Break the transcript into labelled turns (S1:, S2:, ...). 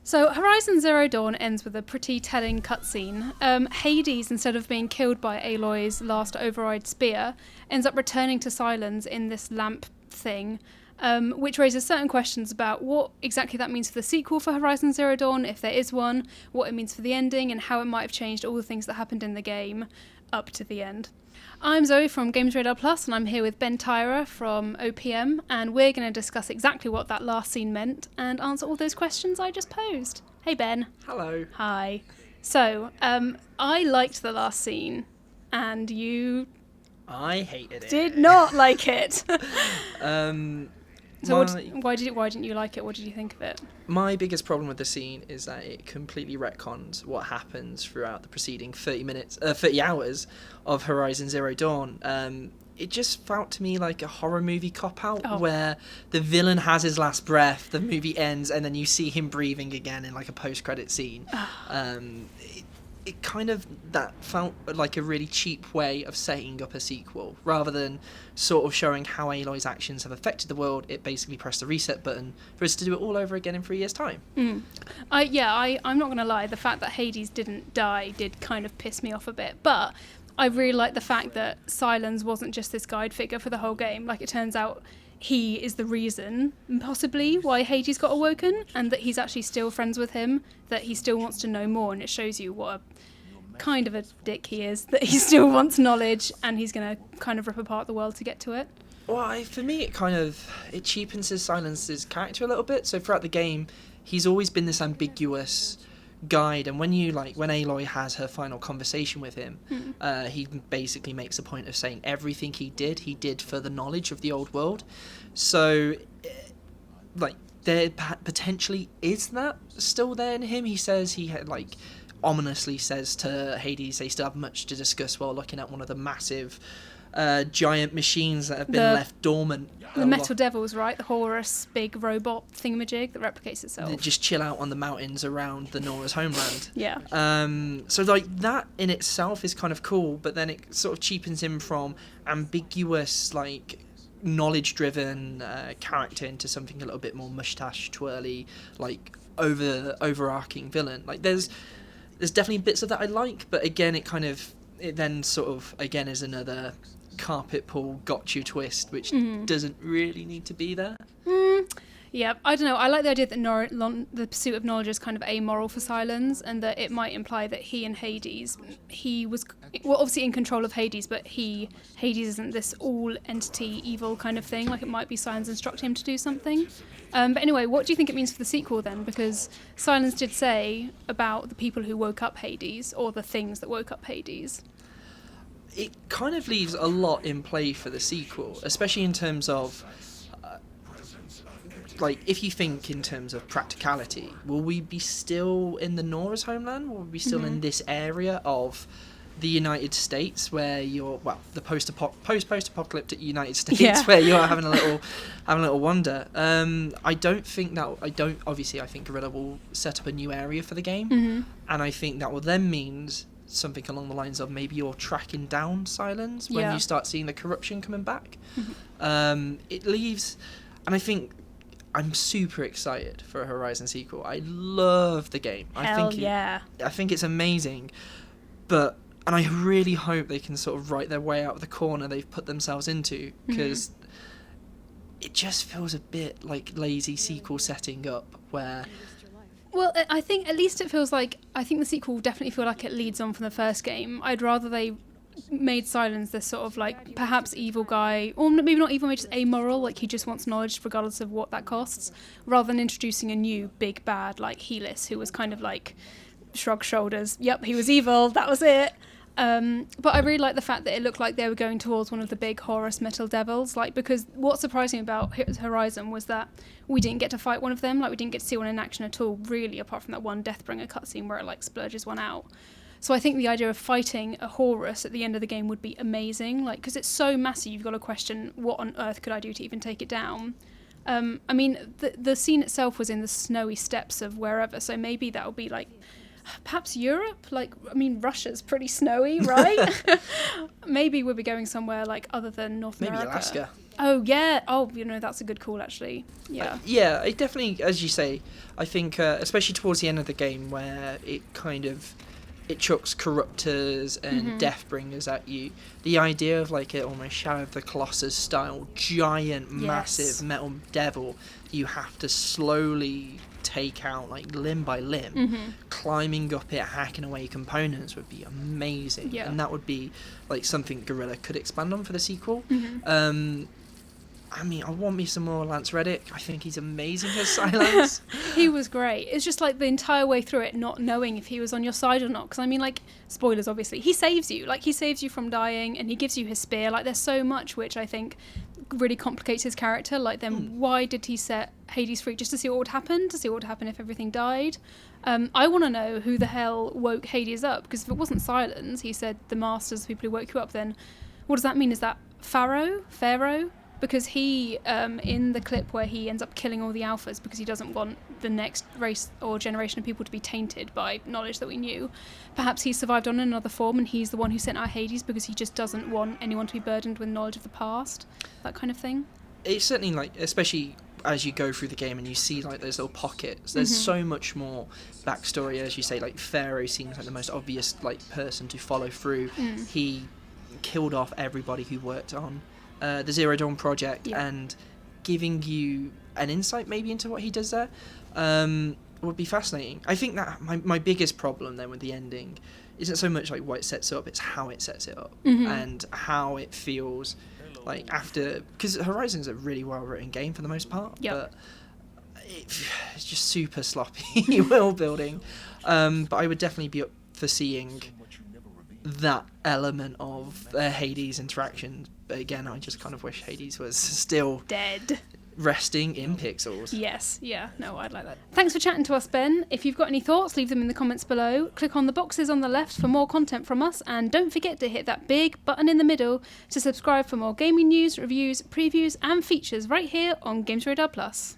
S1: So Horizon Zero Dawn ends with a pretty telling cutscene. Hades, instead of being killed by Aloy's last override spear, ends up returning to Silence in this lamp thing, which raises certain questions about what exactly that means for the sequel for Horizon Zero Dawn, if there is one, what it means for the ending, and how it might have changed all the things that happened in the game up to the end. I'm Zoe from Games Radar Plus, and I'm here with Ben Tyra from OPM, and we're going to discuss exactly what that last scene meant and answer all those questions I just posed. Hey Ben.
S2: Hello.
S1: Hi. So, I liked the last scene, and you
S2: I hated it.
S1: did not like it.
S2: So
S1: why didn't you like it? What did you think of it?
S2: My biggest problem with the scene is that it completely retcons what happens throughout the preceding 30 hours of Horizon Zero Dawn. It just felt to me like a horror movie cop-out where the villain has his last breath, the movie ends, and then you see him breathing again in like a post-credit scene. It kind of, that felt like a really cheap way of setting up a sequel. Rather than sort of showing how Aloy's actions have affected the world, it basically pressed the reset button for us to do it all over again in 3 years' time.
S1: I'm not going to lie, the fact that Hades didn't die did kind of piss me off a bit, but I really like the fact that Silence wasn't just this guide figure for the whole game. Like, it turns out he is the reason, possibly, why Hades got awoken, and that he's actually still friends with him, that he still wants to know more, and it shows you what a kind of a dick he is, that he still wants knowledge, and he's going to kind of rip apart the world to get to it.
S2: Well, for me, it cheapens his Silence's character a little bit. So throughout the game, he's always been this ambiguous guide, and when Aloy has her final conversation with him, he basically makes a point of saying everything he did for the knowledge of the old world. So, there potentially is that still there in him. He says he had, ominously says to Hades they still have much to discuss while looking at one of the massive giant machines that have been left dormant.
S1: The Metal Devils, right? The Horus big robot thingamajig that replicates itself.
S2: They just chill out on the mountains around the Nora's homeland.
S1: Yeah.
S2: So that in itself is kind of cool, but then it sort of cheapens him from ambiguous, knowledge-driven character into something a little bit more mustache twirly, overarching villain. There's definitely bits of that I like, but again, it then sort of again is another carpet pull got you twist, which doesn't really need to be there.
S1: Yeah, I don't know. I like the idea that the pursuit of knowledge is kind of amoral for Silence, and that it might imply that he and Hades, he was, obviously in control of Hades, but Hades isn't this all-entity evil kind of thing. It might be Silence instructing him to do something. But anyway, what do you think it means for the sequel then? Because Silence did say about the people who woke up Hades, or the things that woke up Hades.
S2: It kind of leaves a lot in play for the sequel, especially in terms of if you think in terms of practicality, will we be still in the Nora's homeland? Will we be still in this area of the United States where you're, the post-apocalyptic United States where you're having a little wonder? I think Guerrilla will set up a new area for the game, and I think that will then means something along the lines of maybe you're tracking down Silence when you start seeing the corruption coming back. It leaves, and I think I'm super excited for a Horizon sequel. I love the game. I think it's amazing, and I really hope they can sort of write their way out of the corner they've put themselves into, because it just feels a bit like lazy sequel setting up where...
S1: Well, I think at least it feels like... I think the sequel will definitely feel like it leads on from the first game. I'd rather they made Silence this sort of perhaps evil guy, or maybe not evil, maybe just amoral, he just wants knowledge regardless of what that costs, rather than introducing a new big bad like Helis, who was kind of shrug shoulders, yep, he was evil, that was it. But I really like the fact that it looked like they were going towards one of the big Horus Metal Devils, because what surprised me about Horizon was that we didn't get to fight one of them, we didn't get to see one in action at all, really, apart from that one Deathbringer cutscene where it splurges one out. So I think the idea of fighting a Horus at the end of the game would be amazing, because it's so massive, you've got to question what on earth could I do to even take it down. The scene itself was in the snowy steppes of wherever, so maybe that would be perhaps Europe? Russia's pretty snowy, right? Maybe we'll be going somewhere other than North America.
S2: Maybe Alaska.
S1: Oh, yeah. Oh, that's a good call, actually. Yeah.
S2: Yeah, it definitely, as you say, I think, especially towards the end of the game where it chucks corruptors and deathbringers at you. The idea of like it almost Shadow of the Colossus style giant, massive metal devil you have to slowly take out like limb by limb, climbing up it, hacking away components would be amazing.
S1: Yeah.
S2: And that would be like something Guerrilla could expand on for the sequel. I mean, I want me some more Lance Reddick. I think he's amazing as Silence.
S1: He was great. It's just like the entire way through it, not knowing if he was on your side or not. Because I mean, like, spoilers, obviously. He saves you. Like, he saves you from dying, and he gives you his spear. Like, there's so much which I think really complicates his character. Like, then why did he set Hades free? Just to see what would happen? To see what would happen if everything died? I want to know who the hell woke Hades up. Because if it wasn't Silence, he said the Masters, the people who woke you up, then what does that mean? Is that Pharaoh? Because he, in the clip where he ends up killing all the alphas because he doesn't want the next race or generation of people to be tainted by knowledge that we knew, perhaps he survived on another form and he's the one who sent out Hades because he just doesn't want anyone to be burdened with knowledge of the past, that kind of thing.
S2: It's certainly like, especially as you go through the game and you see like those little pockets, there's so much more backstory. As you say, like Pharaoh seems like the most obvious like person to follow through. He killed off everybody who worked on the Zero Dawn project, and giving you an insight maybe into what he does there would be fascinating. I think that my biggest problem then with the ending isn't so much like what it sets up, it's how it sets it up and how it feels like after, because Horizon's a really well written game for the most part, but it's just super sloppy world building. But I would definitely be up for seeing that element of Hades interaction. But again, I just kind of wish Hades was still
S1: dead,
S2: resting in pixels.
S1: Yes, yeah, no, I'd like that. Thanks for chatting to us, Ben. If you've got any thoughts, leave them in the comments below. Click on the boxes on the left for more content from us, and don't forget to hit that big button in the middle to subscribe for more gaming news, reviews, previews and features right here on Games Radar Plus.